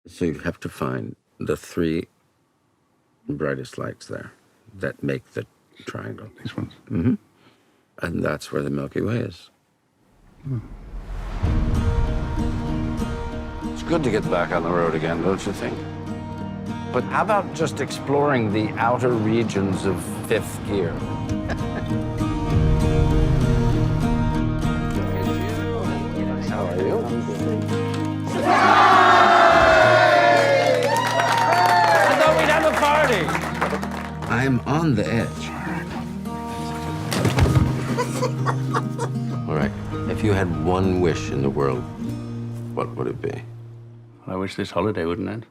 So you have to find the three brightest lights there that make the triangle. These ones? Mm-hmm. And that's where the Milky Way is. It's good to get back on the road again, don't you think? But how about just exploring the outer regions of fifth gear? How are you? I thought we'd have a party. I'm on the edge. All right. If you had one wish in the world, what would it be? I wish this holiday wouldn't end.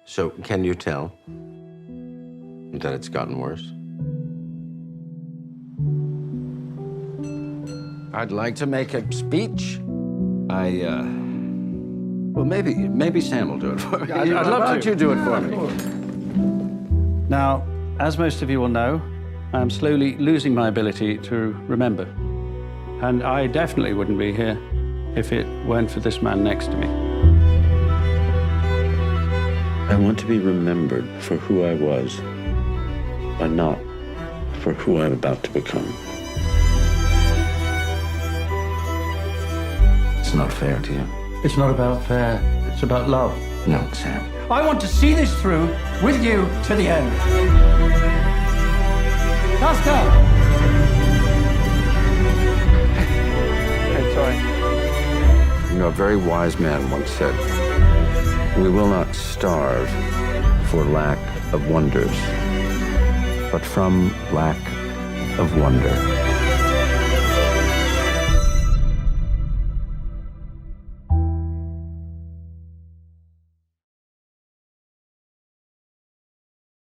So, can you tell that it's gotten worse? I'd like to make a speech. Well, maybe Sam will do it for me. I'd love to. Why don't you do it for me? Now, as most of you will know, I'm slowly losing my ability to remember. And I definitely wouldn't be here if it weren't for this man next to me. I want to be remembered for who I was, but not for who I'm about to become. It's not fair to you. It's not about fair, it's about love. No, Sam. I want to see this through with you to the end. Tusker! Hey, sorry. You know, a very wise man once said, "We will not starve for lack of wonders, but from lack of wonder."